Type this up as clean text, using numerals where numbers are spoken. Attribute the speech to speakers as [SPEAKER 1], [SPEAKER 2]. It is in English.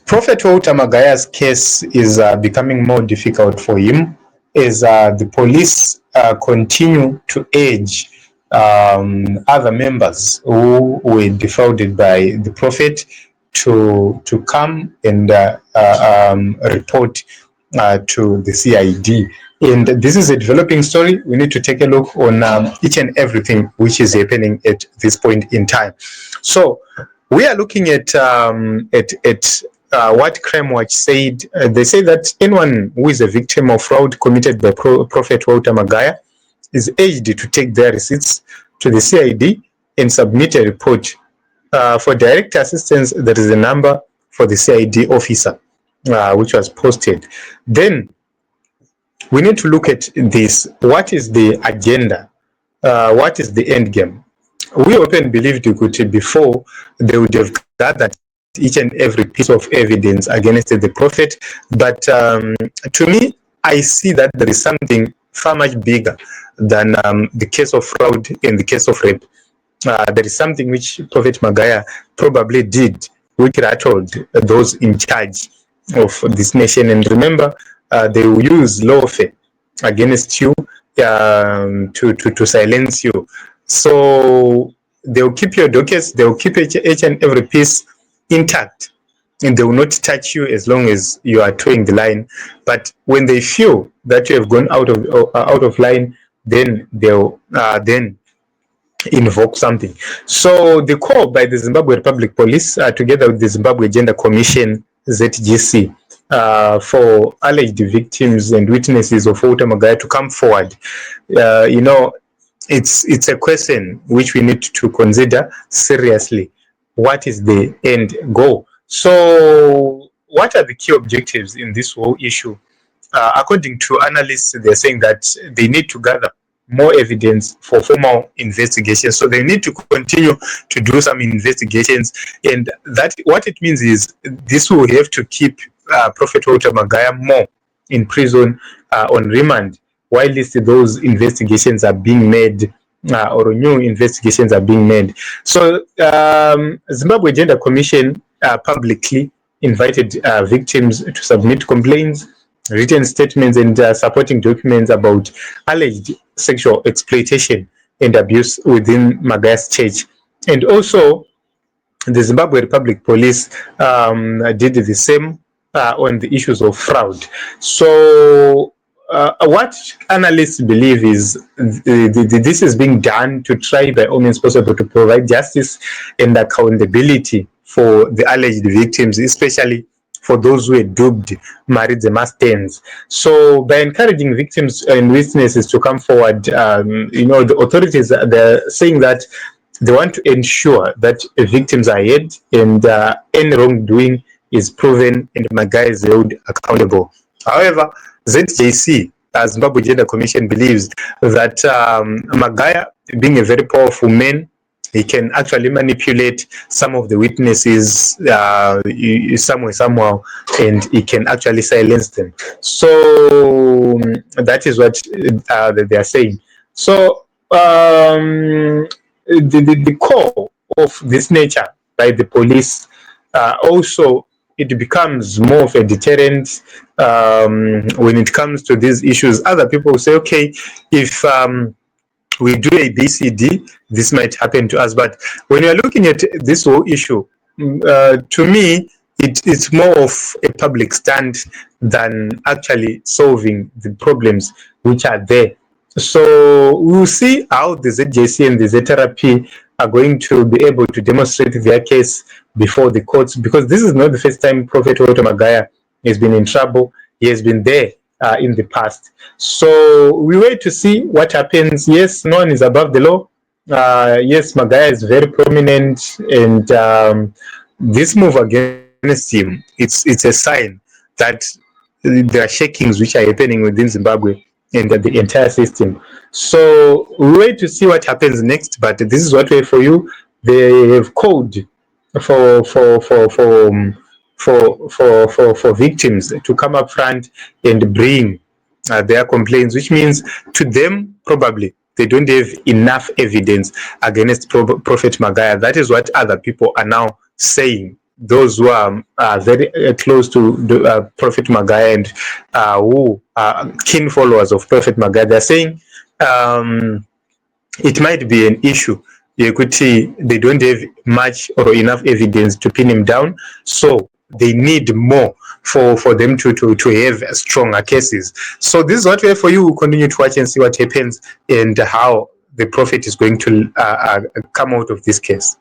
[SPEAKER 1] Prophet Walter Magaya's case is becoming more difficult for him as the police continue to urge other members who were defrauded by the prophet to come and report to the CID. And this is a developing story. We need to take a look on each and everything which is happening at this point in time. So we are looking at what Crime Watch said. They say that anyone who is a victim of fraud committed by Prophet Walter Magaya is urged to take their receipts to the CID and submit a report. For direct assistance, there is a number for the CID officer, which was posted. Then we need to look at this. What is the agenda? What is the end game? We often believed before they would have gathered each and every piece of evidence against the prophet. But to me, I see that there is something far much bigger than the case of fraud and the case of rape. There is something which Prophet Magaya probably did, which rattled those in charge of this nation. And remember, they will use lawfare against you to silence you. So they'll keep your dockets, they'll keep each and every piece intact, and they will not touch you as long as you are towing the line. But when they feel that you have gone out of line, then they'll then invoke something. So the call by the Zimbabwe Republic Police, together with the Zimbabwe Gender Commission, ZGC, for alleged victims and witnesses of Walter Magaya to come forward, it's a question which we need to consider seriously. What is the end goal? So what are the key objectives in this whole issue? According to analysts, they're saying that they need to gather more evidence for formal investigations. So they need to continue to do some investigations. And that what it means is this will have to keep Prophet Walter Magaya more in prison on remand, while those investigations are being made or new investigations are being made. So Zimbabwe Gender Commission publicly invited victims to submit complaints, written statements, and supporting documents about alleged sexual exploitation and abuse within Magaya's church. And also, the Zimbabwe Republic Police did the same on the issues of fraud. So what analysts believe is this is being done to try by all means possible to provide justice and accountability for the alleged victims, especially for those who were duped, married the must-ends. So by encouraging victims and witnesses to come forward, the authorities, they're saying that they want to ensure that victims are heard and any wrongdoing is proven and Magaya is held accountable. However, ZJC, Zimbabwe Gender Commission, believes that Magaya, being a very powerful man, he can actually manipulate some of the witnesses somehow, and he can actually silence them. So that is what they are saying. So the call of this nature by the police also, it becomes more of a deterrent when it comes to these issues. Other people say, okay, if we do a BCD, this might happen to us. But when you're looking at this whole issue, to me, it's more of a public stand than actually solving the problems which are there. So we'll see how the ZJC and the ZRP are going to be able to demonstrate their case before the courts, because this is not the first time Prophet Walter Magaya has been in trouble. He has been there in the past. So we wait to see what happens. Yes, no one is above the law. Yes, Magaya is very prominent, and this move against him, it's a sign that there are shakings which are happening within Zimbabwe and the entire system. So we wait to see what happens next. But this is what we have for you. They have called for victims to come up front and bring their complaints, which means to them probably they don't have enough evidence against Prophet Magaya. That is what other people are now saying. those who are very close to the, Prophet Magaya and who are keen followers of Prophet Magaya, they're saying it might be an issue. You could see they don't have much or enough evidence to pin him down, so they need more for them to have stronger cases. So this is what we have for you. We'll continue to watch and see what happens and how the Prophet is going to come out of this case.